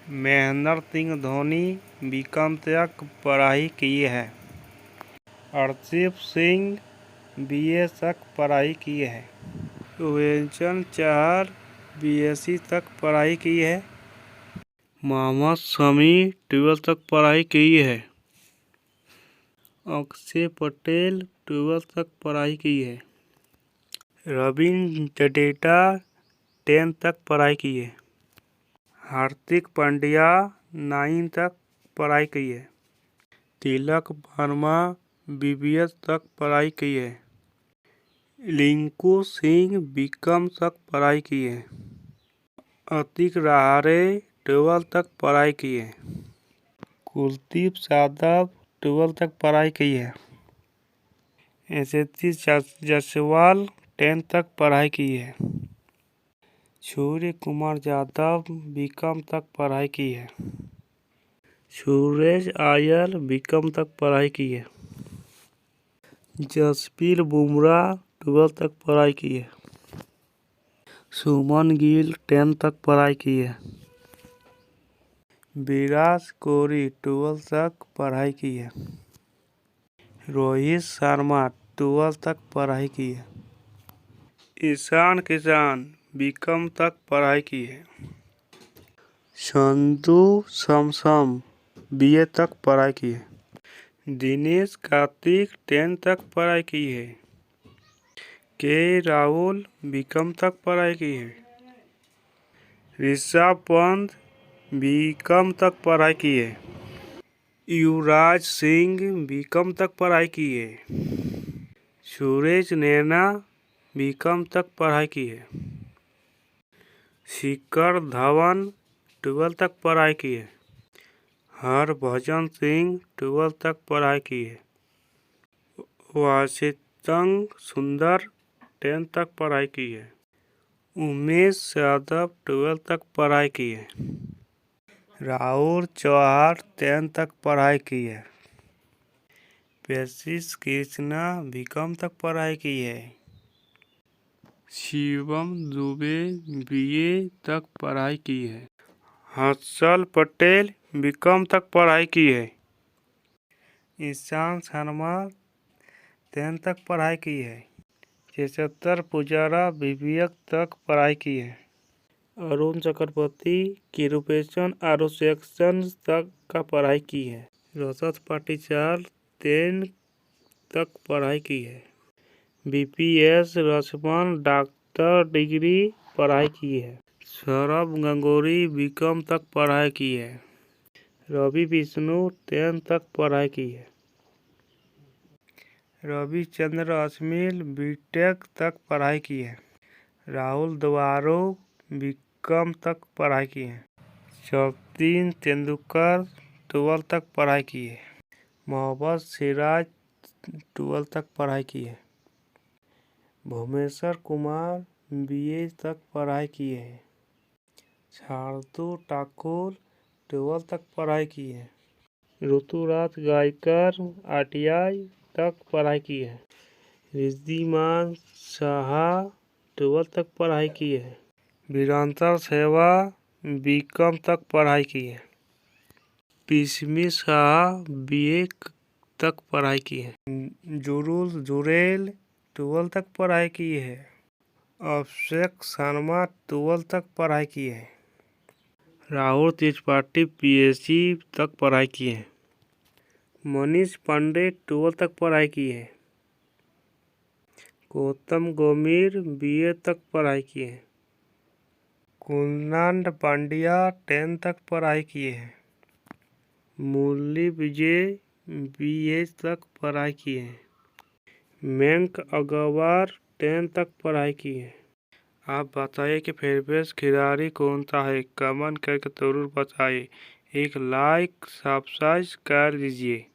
Mahendra Singh Dhoni BCom तक पढ़ाई की है। अर्शदीप सिंह बीए तक पढ़ाई की है। युजवेंद्र चहल बीएससी तक पढ़ाई की है। मोहम्मद शमी 12 तक पढ़ाई की है। अक्षर पटेल 12 तक पढ़ाई की है। रवींद्र जडेजा 10 तक पढ़ाई की है। हार्दिक पांड्या 9 तक पढ़ाई की है। तिलक वर्मा बीबीए तक पढ़ाई की है। रिंकू सिंह बीकॉम तक पढ़ाई की है। अतीक रहाणे 12 तक पढ़ाई की है। कुलदीप यादव 12 तक पढ़ाई की है। यशस्वी जायसवाल 10 तक पढ़ाई की है। सूर्य कुमार यादव बीकॉम तक पढ़ाई की है। सुरेश अय्यर बीकॉम तक पढ़ाई की है। जसप्रीत बुमराह 12 तक पढ़ाई की है। शुभमन गिल 10 तक पढ़ाई की है। विराट कोहली 12 तक पढ़ाई की है। रोहित शर्मा 12 तक पढ़ाई की है। ईशान किशन बीकॉम तक पढ़ाई की है। संजू सैमसन बीए तक पढ़ाई की है। दिनेश कार्तिक 10 तक पढ़ाई की है। के राहुल बीकॉम तक पढ़ाई की है। ऋषभ पंत बीकॉम तक पढ़ाई की है। युवराज सिंह बीकॉम तक पढ़ाई की है। सुरेश रैना बीकॉम तक पढ़ाई की है। शिखर धवन 12 तक पढ़ाई की है। हरभजन सिंह 12 तक पढ़ाई की है। वाशिंगटन सुंदर 10 तक पढ़ाई की है। उमेश यादव 12 तक पढ़ाई की है। राहुल चौहान 10 तक पढ़ाई की है। पेशिश कृष्णा बीकॉम तक पढ़ाई की है। शिवम दुबे बीए तक पढ़ाई की है। हर्षल पटेल बीकॉम तक पढ़ाई की है। ईशांत शर्मा 10 तक पढ़ाई की है। चेतेश्वर पुजारा बीबीए तक पढ़ाई की है। अरुण चक्रवर्ती किरुपेशन आरोसेक्शन तक का पढ़ाई की है। रजत पाटीदार 10 तक पढ़ाई की है। बीपीएस लक्ष्मण डॉक्टर डिग्री पढ़ाई की है। सौरभ गंगोली बीकॉम तक पढ़ाई की है। रवि विष्णु 10 तक पढ़ाई की है। रविचंद्र अश्विन बीटेक तक पढ़ाई की है। राहुल द्वारो बीकॉम तक पढ़ाई की है। सचिन तेंदुलकर 12 तक पढ़ाई की है। मोहम्मद सिराज 12 तक पढ़ाई की है। भुवनेश्वर कुमार बीए तक पढ़ाई की है। शार्दुल ठाकुर 12 तक पढ़ाई की है। ऋतुराज गायकर ITI तक पढ़ाई की है। रिद्धिमान साहा 12 तक पढ़ाई की है। वीरेंद्र सहवाग बीकॉम तक पढ़ाई की है। पिशमी शाह बीए तक पढ़ाई की है। जुरुल जुरेल 12 तक पढ़ाई की है। अभिषेक शर्मा 12 तक पढ़ाई की है। राहुल त्रिपाठी PhD तक पढ़ाई की है। मनीष पांडे 12 तक पढ़ाई की है। गौतम गंभीर BA तक पढ़ाई की है। कुणाल पांड्या 10 तक पढ़ाई की है। मुरली विजय BA तक पढ़ाई की है। मयंक अग्रवाल 10 तक पढ़ाई की है। आप बताइए कि फेवरेट खिलाड़ी कौन सा है, कमेंट करके जरूर बताइए। एक लाइक सब्सक्राइब कर दीजिए।